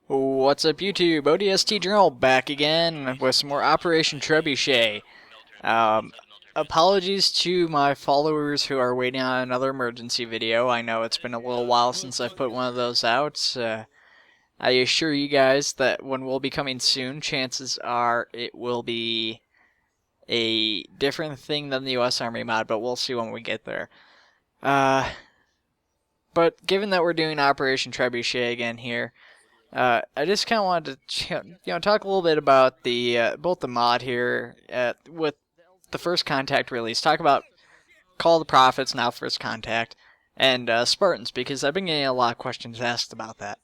What's up, YouTube? ODST Journal back again with some more Operation Trebuchet. Um, Apologies to my followers who are waiting on another emergency video. I know it's been a little while since I've put one of those out. I assure you guys that one will be coming soon. Chances are it will be a different thing than the US Army mod, but we'll see when we get there. But given that we're doing Operation Trebuchet again here, I just kind of wanted to, talk a little bit about the both the mod here with the First Contact release. Talk about Call of the Prophets, now First Contact, and Spartans, because I've been getting a lot of questions asked about that.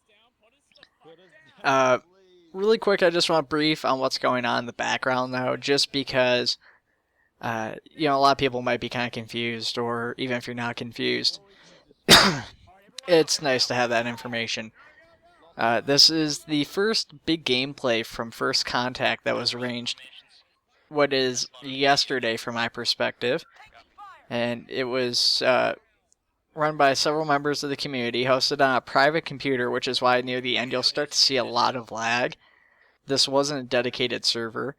Really quick, I just want to brief on what's going on in the background, though, just because, a lot of people might be kind of confused, or even if you're not confused, it's nice to have that information. This is the first big gameplay from First Contact that was arranged, what is yesterday from my perspective, and it was run by several members of the community, hosted on a private computer, which is why near the end you'll start to see a lot of lag. This wasn't a dedicated server.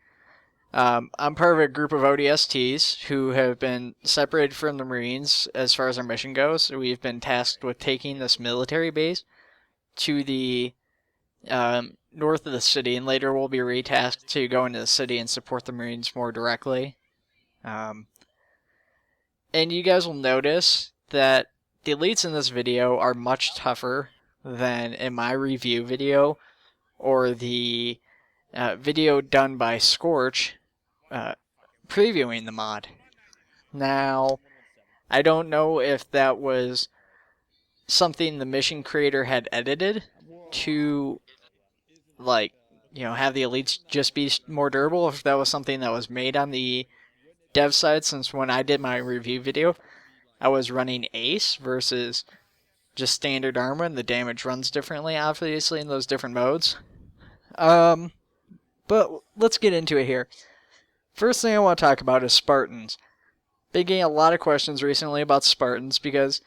I'm part of a group of ODSTs who have been separated from the Marines as far as our mission goes. We've been tasked with taking this military base to the north of the city, and later we'll be retasked to go into the city and support the Marines more directly. And you guys will notice that the elites in this video are much tougher than in my review video or the video done by Scorch previewing the mod. Now, I don't know if that was something the mission creator had edited to, have the elites just be more durable, if that was something that was made on the dev side, since when I did my review video, I was running Ace versus just standard armor, and the damage runs differently, obviously, in those different modes. But let's get into it here. First thing I want to talk about is Spartans. Been getting a lot of questions recently about Spartans because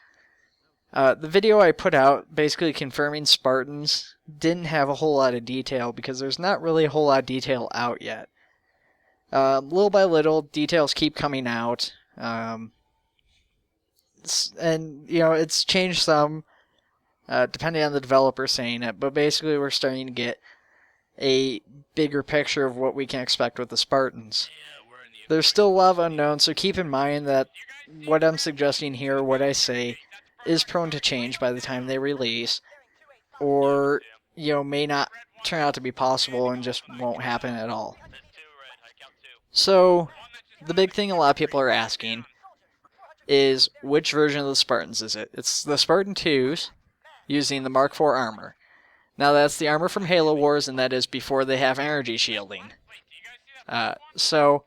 the video I put out basically confirming Spartans didn't have a whole lot of detail because there's not really a whole lot of detail out yet. Little by little, details keep coming out. It's changed some depending on the developer saying it, but basically we're starting to get a bigger picture of what we can expect with the Spartans. There's still a lot of unknowns, so keep in mind that what I'm suggesting here, what I say, is prone to change by the time they release, or, may not turn out to be possible and just won't happen at all. So, the big thing a lot of people are asking is, which version of the Spartans is it? It's the Spartan 2s, using the Mark IV armor. Now that's the armor from Halo Wars, and that is before they have energy shielding. So,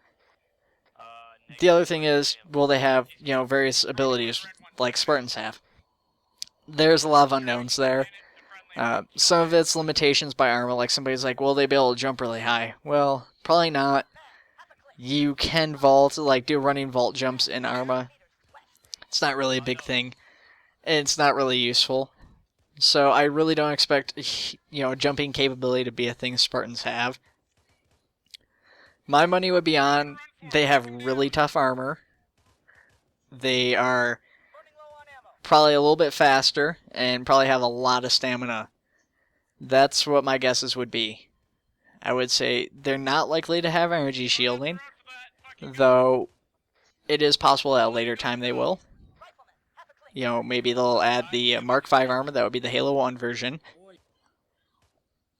the other thing is, will they have, various abilities like Spartans have? There's a lot of unknowns there. Some of it's limitations by armor, like somebody's like, will they be able to jump really high? Well, probably not. You can vault, do running vault jumps in armor. It's not really a big thing, and it's not really useful. So I really don't expect, jumping capability to be a thing Spartans have. My money would be on, they have really tough armor. They are probably a little bit faster, and probably have a lot of stamina. That's what my guesses would be. I would say they're not likely to have energy shielding, though it is possible at a later time they will. Maybe they'll add the Mark V armor, that would be the Halo 1 version.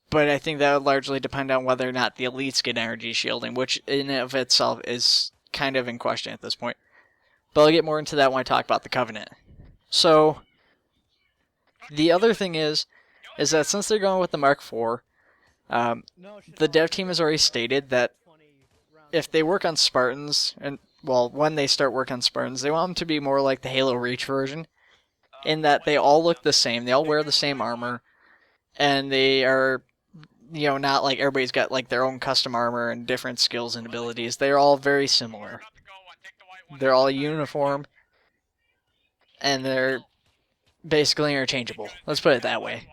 But I think that would largely depend on whether or not the elites get energy shielding, which in and of itself is kind of in question at this point. But I'll get more into that when I talk about the Covenant. So, the other thing is that since they're going with the Mark IV, the dev team has already stated that if they work on Spartans, when they start work on Spartans, they want them to be more like the Halo Reach version, in that they all look the same, they all wear the same armor, and they are, not like everybody's got their own custom armor and different skills and abilities. They're all very similar. They're all uniform, and they're basically interchangeable. Let's put it that way.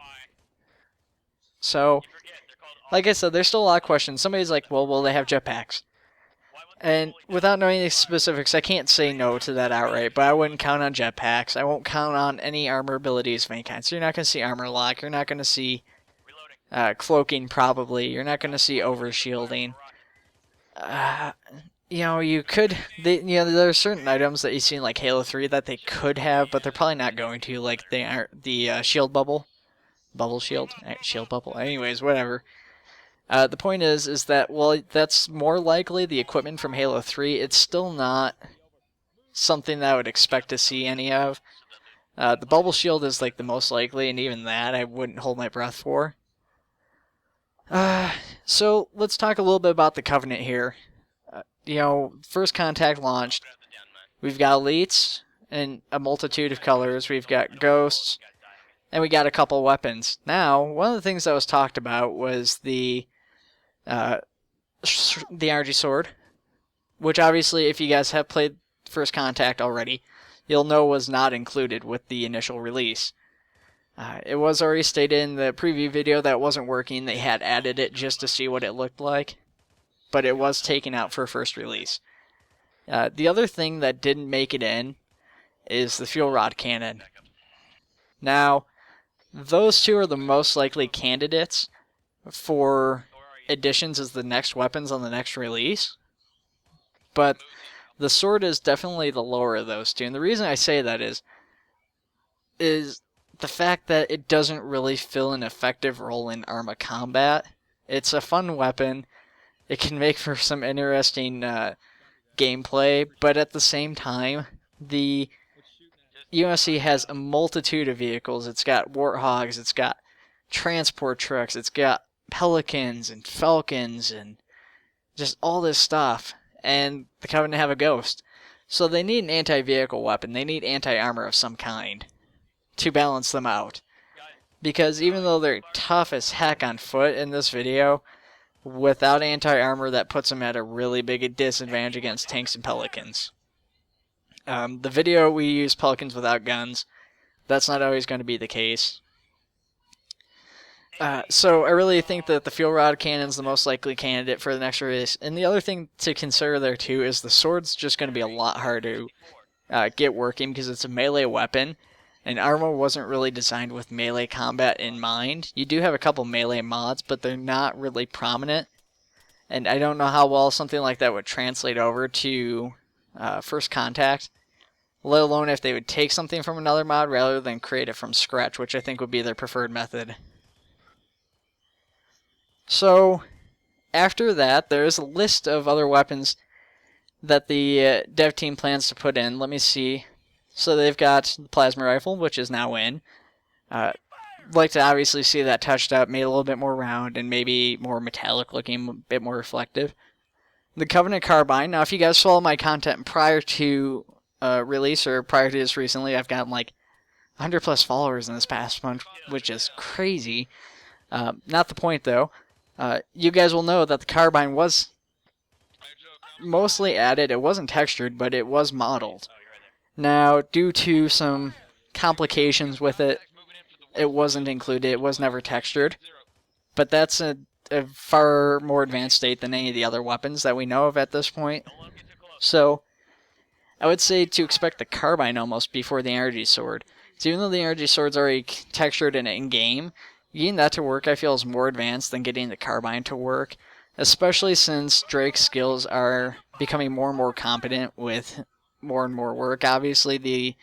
So, like I said, there's still a lot of questions. Somebody's like, well, will they have jetpacks? And without knowing the specifics, I can't say no to that outright, but I wouldn't count on jetpacks. I won't count on any armor abilities of any kind. So you're not going to see armor lock. You're not going to see cloaking, probably. You're not going to see overshielding. You know, you could... there are certain items that you see in like Halo 3 that they could have, but they're probably not going to, like the shield bubble. Bubble shield? Shield bubble. Anyways, whatever. The point is that, well, that's more likely the equipment from Halo 3. It's still not something that I would expect to see any of. The bubble shield is like the most likely, and even that I wouldn't hold my breath for. So let's talk a little bit about the Covenant here. First Contact launched. We've got elites in a multitude of colors. We've got ghosts, and we got a couple weapons. Now, one of the things that was talked about was the energy sword, which obviously, if you guys have played First Contact already, you'll know was not included with the initial release. It was already stated in the preview video that it wasn't working. They had added it just to see what it looked like, but it was taken out for first release. The other thing that didn't make it in is the fuel rod cannon. Now, those two are the most likely candidates for additions as the next weapons on the next release, but the sword is definitely the lower of those two. And the reason I say that is the fact that it doesn't really fill an effective role in Arma combat. It's a fun weapon. It can make for some interesting gameplay, but at the same time, the USC has a multitude of vehicles. It's got Warthogs, it's got transport trucks, it's got Pelicans and Falcons and just all this stuff. And the Covenant have a Ghost. So they need an anti-vehicle weapon. They need anti-armor of some kind to balance them out. Because even though they're tough as heck on foot in this video, without anti-armor, that puts them at a really big disadvantage against tanks and Pelicans. The video, we use Pelicans without guns. That's not always going to be the case. So I really think that the fuel rod cannon is the most likely candidate for the next release. And the other thing to consider there too is the sword's just going to be a lot harder to get working because it's a melee weapon. And Arma wasn't really designed with melee combat in mind. You do have a couple melee mods, but they're not really prominent. And I don't know how well something like that would translate over to First Contact, let alone if they would take something from another mod rather than create it from scratch, which I think would be their preferred method. So, after that, there's a list of other weapons that the dev team plans to put in. Let me see. So they've got the plasma rifle, which is now in. Like to obviously see that touched up, made a little bit more round, and maybe more metallic looking, a bit more reflective. The Covenant carbine. Now, if you guys follow my content prior to release or prior to this recently, I've gotten like 100 plus followers in this past month, which is crazy. Not the point though. You guys will know that the carbine was mostly added. It wasn't textured, but it was modeled. Now, due to some complications with it, it wasn't included. It was never textured. But that's a far more advanced state than any of the other weapons that we know of at this point. So, I would say to expect the carbine almost before the energy sword. So even though the energy sword's already textured and in-game, getting that to work I feel is more advanced than getting the carbine to work. Especially since Drake's skills are becoming more and more competent with more and more work. Obviously, the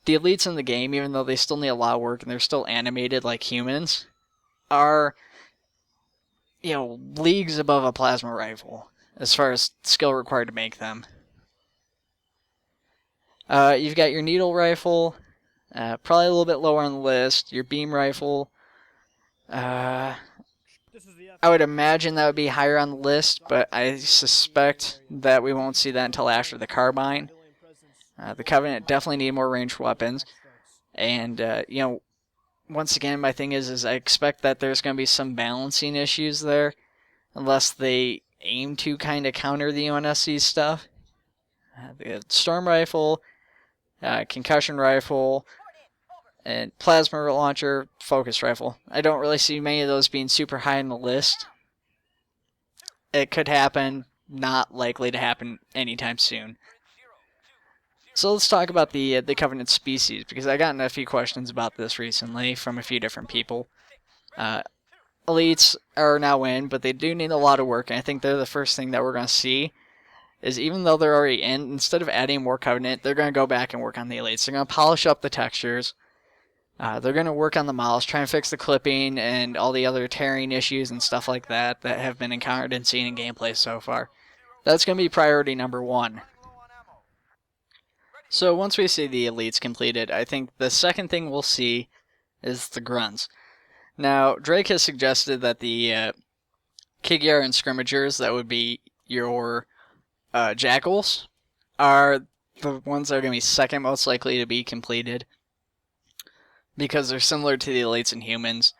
elites in the game, even though they still need a lot of work and they're still animated like humans, are, leagues above a plasma rifle as far as skill required to make them. You've got your needle rifle, probably a little bit lower on the list. Your beam rifle, I would imagine that would be higher on the list, but I suspect that we won't see that until after the carbine. The Covenant definitely need more ranged weapons. And, once again, my thing is I expect that there's going to be some balancing issues there, unless they aim to kind of counter the UNSC stuff. The Storm Rifle, Concussion Rifle, And plasma launcher, focus rifle. I don't really see many of those being super high on the list. It could happen, not likely to happen anytime soon. So let's talk about the Covenant species, because I gotten a few questions about this recently from a few different people. Elites are now in, but they do need a lot of work, and I think they're the first thing that we're going to see. Is even though they're already in, instead of adding more Covenant, they're going to go back and work on the Elites. They're going to polish up the textures. They're going to work on the models, try and fix the clipping and all the other tearing issues and stuff like that that have been encountered and seen in gameplay so far. That's going to be priority number 1. So once we see the Elites completed, I think the second thing we'll see is the Grunts. Now, Drake has suggested that the Kigyar and Scrimmagers, that would be your Jackals, are the ones that are going to be second most likely to be completed, because they're similar to the Elites and humans,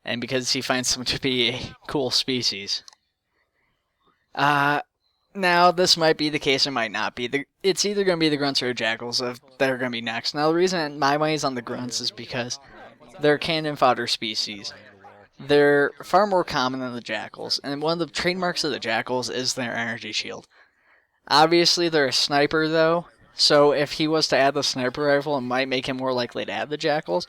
and because he finds them to be a cool species. Now, this might be the case, it might not be. It's either going to be the Grunts or the Jackals that are going to be next. Now, the reason my money's on the Grunts is because they're cannon fodder species. They're far more common than the Jackals, and one of the trademarks of the Jackals is their energy shield. Obviously, they're a sniper, though, so if he was to add the sniper rifle, it might make him more likely to add the Jackals.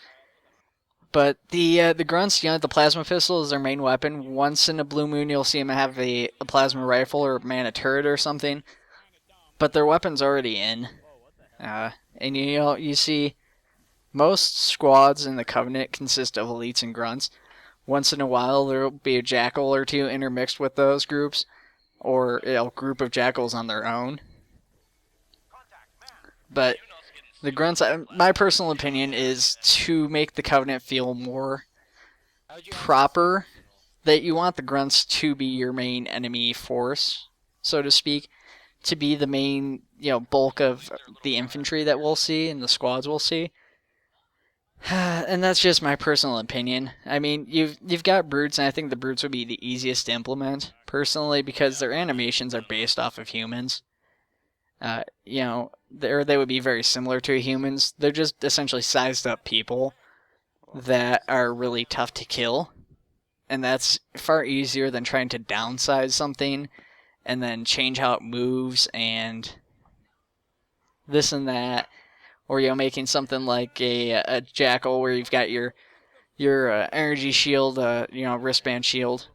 But the Grunts, the plasma pistol is their main weapon. Once in a blue moon, you'll see them have a plasma rifle or man a turret or something. But their weapon's already in. And you see most squads in the Covenant consist of Elites and Grunts. Once in a while, there'll be a Jackal or two intermixed with those groups, or a group of Jackals on their own. But the Grunts, my personal opinion is to make the Covenant feel more proper, that you want the Grunts to be your main enemy force, so to speak, to be the main, bulk of the infantry that we'll see and the squads we'll see. And that's just my personal opinion. I mean, you've got Brutes, and I think the Brutes would be the easiest to implement, personally, because their animations are based off of humans. They would be very similar to humans. They're just essentially sized up people that are really tough to kill. And that's far easier than trying to downsize something and then change how it moves and this and that. Or making something like a Jackal where you've got your energy shield, wristband shield.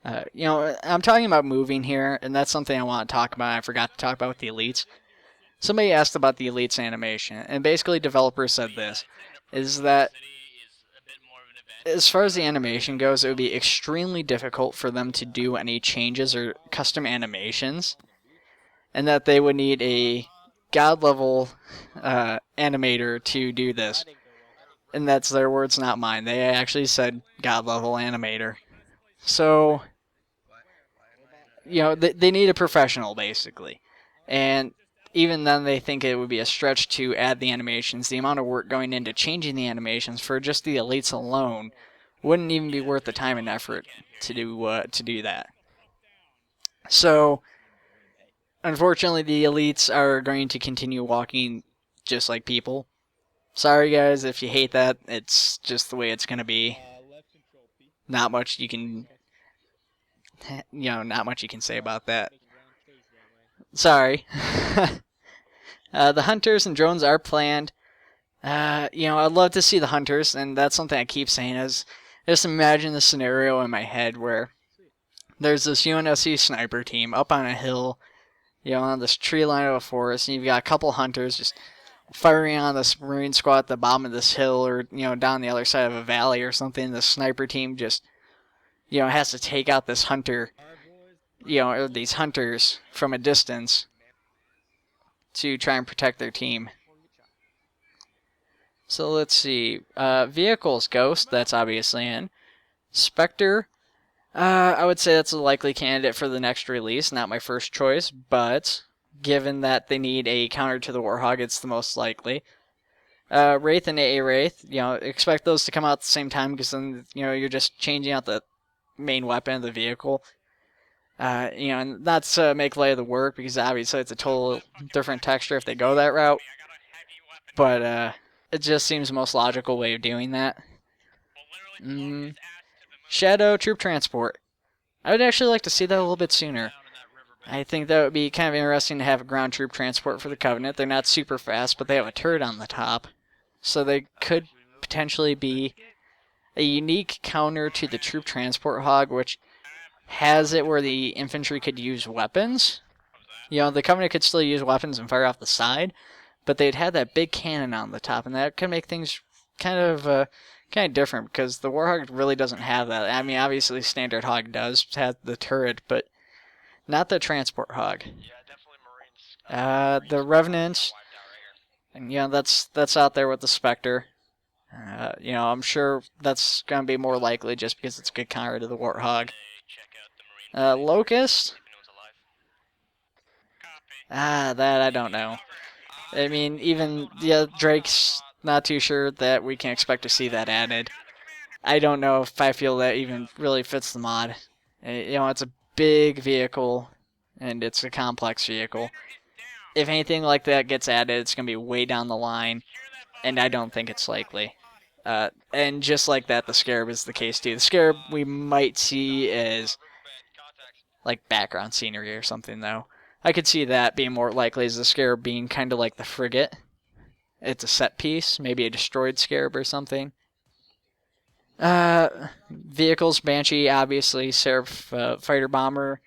I'm talking about moving here, and that's something I want to talk about. I forgot to talk about with the Elites. Somebody asked about the Elites animation, and basically developers said this, is that as far as the animation goes, it would be extremely difficult for them to do any changes or custom animations, and that they would need a god-level animator to do this. And that's their words, not mine. They actually said god-level animator. So, they need a professional, basically. And even then, they think it would be a stretch to add the animations. The amount of work going into changing the animations for just the Elites alone wouldn't even be worth the time and effort to do that. So, unfortunately, the Elites are going to continue walking just like people. Sorry, guys, if you hate that. It's just the way it's going to be. Not much you can, not much you can say about that. Sorry. The Hunters and drones are planned. I'd love to see the Hunters, and that's something I keep saying is, just imagine the scenario in my head where there's this UNSC sniper team up on a hill, on this tree line of a forest, and you've got a couple Hunters just firing on this Marine squad at the bottom of this hill, or, down the other side of a valley or something. The sniper team just, has to take out this hunter, or these hunters from a distance to try and protect their team. So let's see. Vehicles, Ghost, that's obviously in. Spectre, I would say that's a likely candidate for the next release. Not my first choice, but given that they need a counter to the Warhog, it's the most likely. Wraith and AA Wraith, expect those to come out at the same time, because then, you're just changing out the main weapon of the vehicle. And not to make light of the work, because obviously it's a total different texture if they go that route. But, It just seems the most logical way of doing that. Shadow troop transport. I would actually like to see that a little bit sooner. I think that would be kind of interesting to have a ground troop transport for the Covenant. They're not super fast, but they have a turret on the top. So they could potentially be a unique counter to the troop transport hog, which has it where the infantry could use weapons. You know, the Covenant could still use weapons and fire off the side, but they'd have that big cannon on the top, and that could make things kind of different, because the Warhog really doesn't have that. I mean, obviously Standard Hog does have the turret, but not the transport hog. The Revenant, and that's out there with the Spectre. I'm sure that's going to be more likely just because it's a good counter to the Warthog. Locust? That I don't know. I mean, even Drake's not too sure that we can expect to see that added. I don't know if I feel that even really fits the mod. It's a big vehicle, and it's a complex vehicle. If anything like that gets added, it's going to be way down the line, and I don't think it's likely. And just like that, the Scarab is the case too. The Scarab we might see as like background scenery or something, though. I could see that being more likely as the Scarab being kind of like the frigate. It's a set piece, maybe a destroyed Scarab or something. Vehicles, Banshee, obviously, Seraph fighter bomber.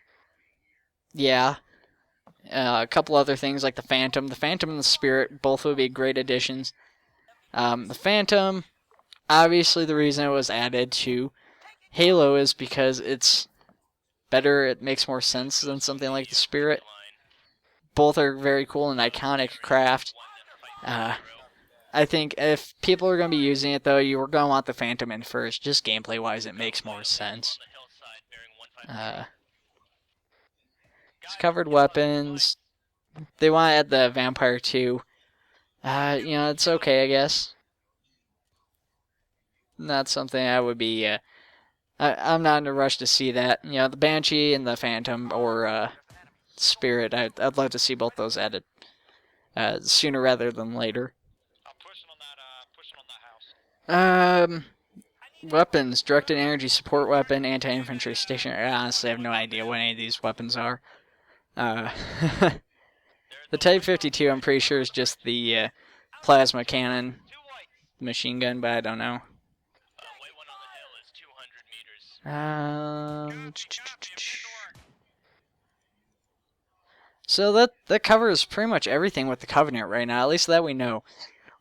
Yeah. A couple other things like the Phantom. The Phantom and the Spirit both would be great additions. The Phantom, obviously the reason it was added to Halo is because it's better, it makes more sense than something like the Spirit. Both are very cool and iconic craft. I think if people are going to be using it, though, you were going to want the Phantom in first. Just gameplay-wise, it makes more sense. It's covered weapons. They want to add the Vampire too. It's okay, I guess. Not something I would be... I'm not in a rush to see that. The Banshee and the Phantom, or Spirit, I'd love to see both those added sooner rather than later. Weapons, directed energy support weapon, anti-infantry stationary. I honestly have no idea what any of these weapons are. The Type 52, I'm pretty sure, is just the plasma cannon machine gun, but I don't know. So that covers pretty much everything with the Covenant right now, at least that we know.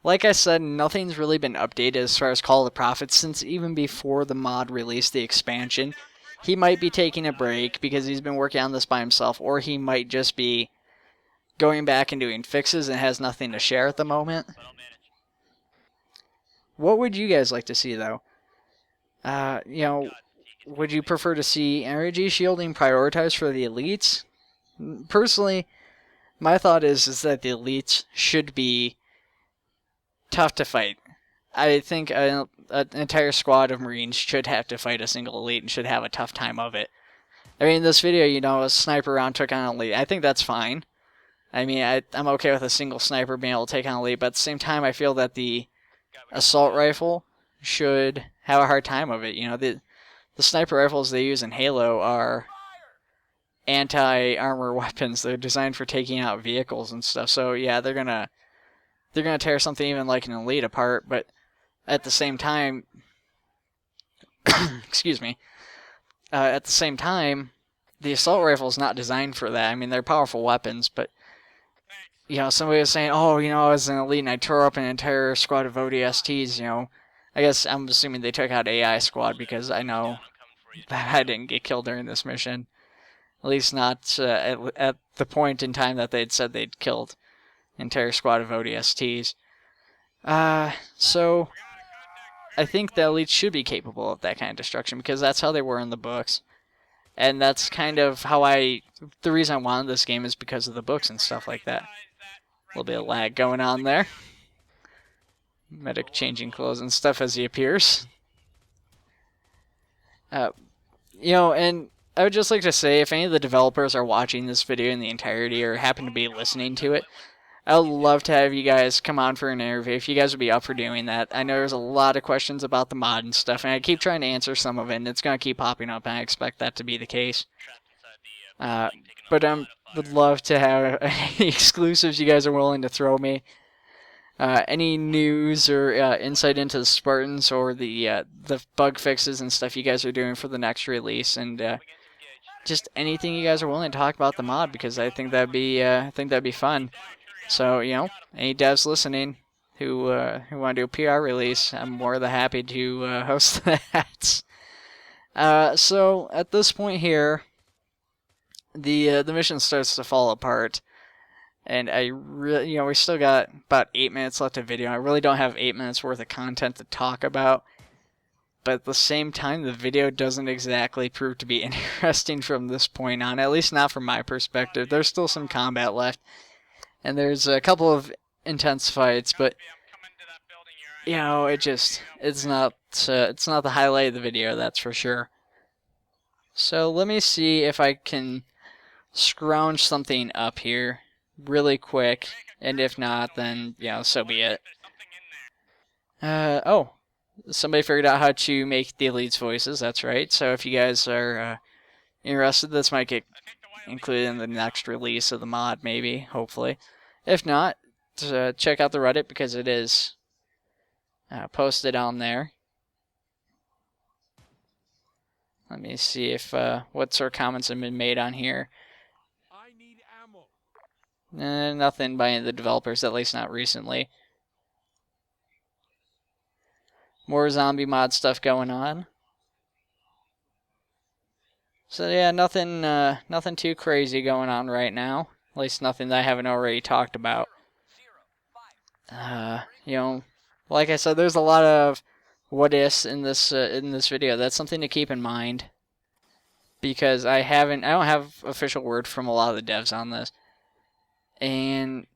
Like I said, nothing's really been updated as far as Call of the Prophets since even before the mod released the expansion. He might be taking a break because he's been working on this by himself, or he might just be going back and doing fixes and has nothing to share at the moment. What would you guys like to see, though? Would you prefer to see energy shielding prioritized for the elites? Personally, my thought is that the elites should be tough to fight. I think an entire squad of Marines should have to fight a single elite and should have a tough time of it. I mean, this video, a sniper round took on an elite. I think that's fine. I mean, I'm okay with a single sniper being able to take on an elite, but at the same time, I feel that the assault rifle should have a hard time of it. The sniper rifles they use in Halo are anti-armor weapons. They're designed for taking out vehicles and stuff. So yeah, they're gonna tear something even like an elite apart. But at the same time, excuse me. At the same time, the assault rifle is not designed for that. I mean, they're powerful weapons, but somebody was saying, oh, I was an elite and I tore up an entire squad of ODSTs. I guess I'm assuming they took out AI squad because I know that I didn't get killed during this mission. At least not at the point in time that they'd said they'd killed an entire squad of ODSTs. So I think the elites should be capable of that kind of destruction because that's how they were in the books. And that's kind of how the reason I wanted this game is because of the books and stuff like that. A little bit of lag going on there. Medic changing clothes and stuff as he appears. And I would just like to say, if any of the developers are watching this video in the entirety or happen to be listening to it, I would love to have you guys come on for an interview if you guys would be up for doing that. I know there's a lot of questions about the mod and stuff, and I keep trying to answer some of it, and it's going to keep popping up, and I expect that to be the case. But I would love to have any exclusives you guys are willing to throw me. Any news or insight into the Spartans or the bug fixes and stuff you guys are doing for the next release, and just anything you guys are willing to talk about the mod, because I think that'd be fun. So, you know, any devs listening who want to do a PR release, I'm more than happy to host that. So at this point here, the mission starts to fall apart, and I really, you know, we still got about 8 minutes left of video. I really don't have 8 minutes worth of content to talk about, but at the same time, the video doesn't exactly prove to be interesting from this point on, at least not from my perspective. There's still some combat left, and there's a couple of intense fights, but you know, it's not the highlight of the video, that's for sure. So let me see if I can scrounge something up here really quick, and if not, then, you know, so be it. Oh, somebody figured out how to make the elites voices, that's right. So if you guys are interested, this might get included in the next release of the mod, maybe, hopefully. If not, check out the Reddit, because it is posted on there. Let me see if what sort of comments have been made on here. Nothing by any of the developers, at least not recently. More zombie mod stuff going on. So yeah, nothing too crazy going on right now. At least nothing that I haven't already talked about. You know, like I said, there's a lot of what ifs in this video. That's something to keep in mind, because I don't have official word from a lot of the devs on this, and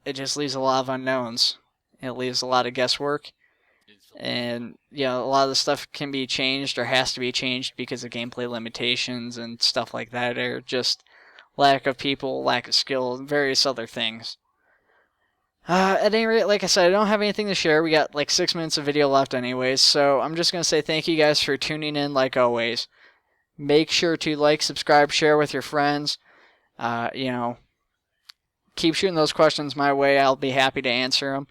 it just leaves a lot of unknowns. It leaves a lot of guesswork, and you know, a lot of the stuff can be changed or has to be changed because of gameplay limitations and stuff like that, or just lack of people, lack of skill, and various other things. At any rate, like I said, I don't have anything to share. We got like 6 minutes of video left anyways, so I'm just going to say thank you guys for tuning in like always. Make sure to like, subscribe, share with your friends. You know, keep shooting those questions my way. I'll be happy to answer them.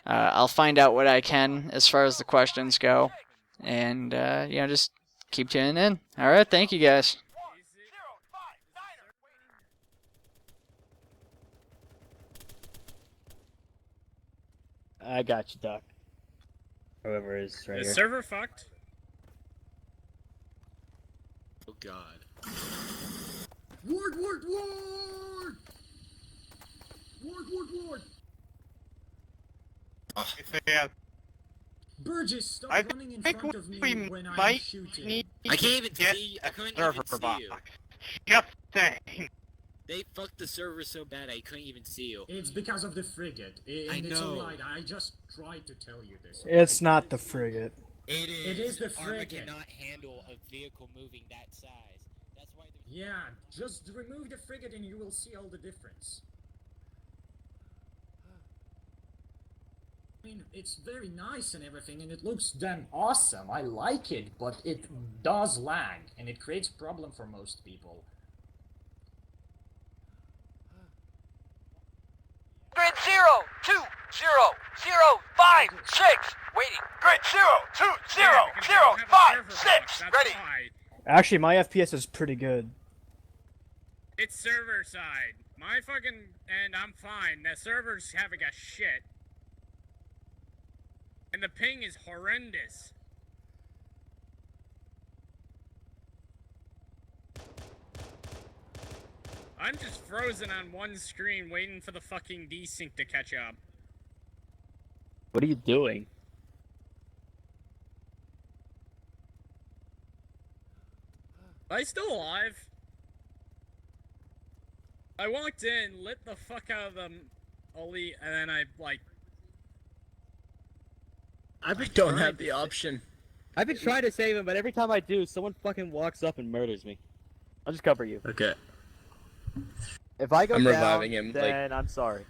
I'll find out what I can as far as the questions go. And, you know, just keep tuning in. Alright, thank you guys. I got you, Doc. Whoever is right Is here. server fucked? Oh god. Ward! Ward! Ward! Ward! Ward! Ward! Burgess, stop running in front of me when I'm shooting. I can't even see. I couldn't even see you. Just saying. They fucked the server so bad I couldn't even see you. It's because of the frigate. And it's alright, I just tried to tell you this. It's not the frigate. It is. It is the Armor frigate. cannot handle a vehicle moving that size. That's why there's... Yeah, just remove the frigate and you will see all the difference. I mean, it's very nice and everything, and it looks damn awesome. I like it, but it does lag, and it creates problem for most people. Grid 02005 waiting. Grid 02005 ready. Actually, my FPS is pretty good. It's server side. My fucking... and I'm fine. The server's having a shit. And the ping is horrendous. I'm just frozen on one screen waiting for the fucking desync to catch up. What are you doing? Are I still alive? I walked in, lit the fuck out of the elite, and then I, like... I don't have the option. I've been trying to save him, but every time I do, someone fucking walks up and murders me. I'll just cover you. Okay. If I go I'm down, reviving him, then I'm sorry.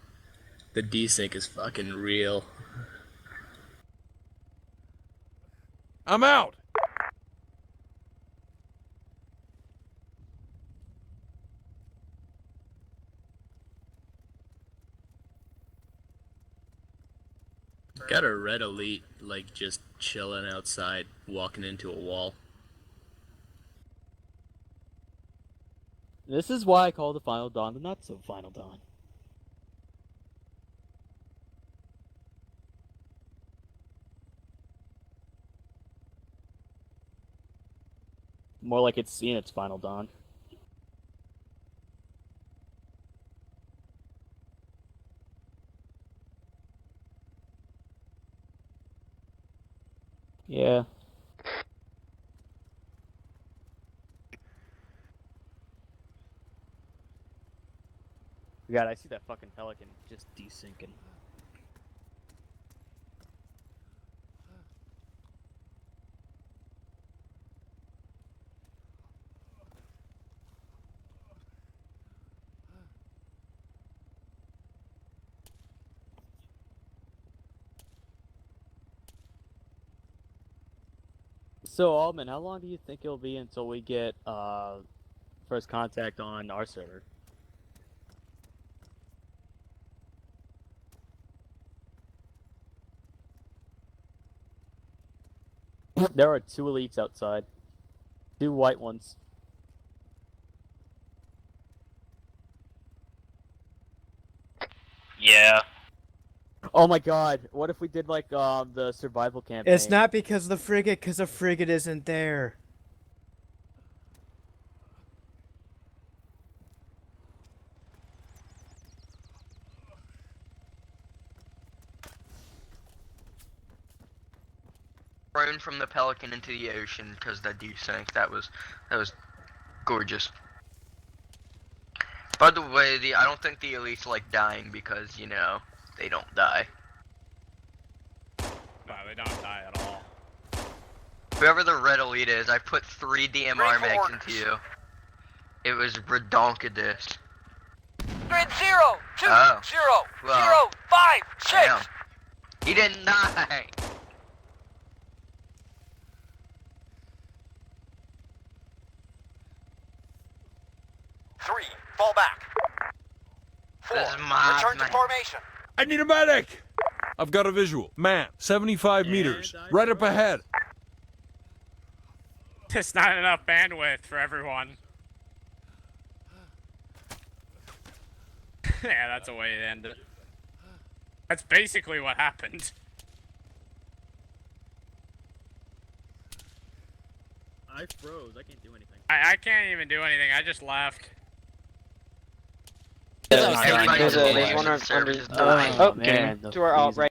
The desync is fucking real. I'm out! Got a red elite, like, just chilling outside, walking into a wall. This is why I call the Final Dawn the not-so-Final Dawn. More like it's seen its Final Dawn. Yeah. God, I see that fucking Pelican just desyncing. So, Altman, how long do you think it'll be until we get first contact on our server? There are 2 elites outside. 2 white ones. Yeah. Oh my god, what if we did like the survival campaign? It's not because of the frigate, because the frigate isn't there. Thrown from the Pelican into the ocean because that desync. That was gorgeous. By the way, I don't think the elites like dying because, you know, they don't die. No, they don't die at all. Whoever the red elite is, I put 3 DMR mags into you. It was redonkulous. Grid 0, 2, Oh. 0, Well, 0, 5, 6. Damn. He didn't die. Three, fall back. 4, This is my return to man. formation. I need a medic! I've got a visual. Man, 75 meters. Right up ahead. There's not enough bandwidth for everyone. Yeah, that's a way to end it. That's basically what happened. I froze, I can't do anything. I can't even do anything, I just left. Everybody There's in the one nation under- service is Oh, dying. man, to our alt right.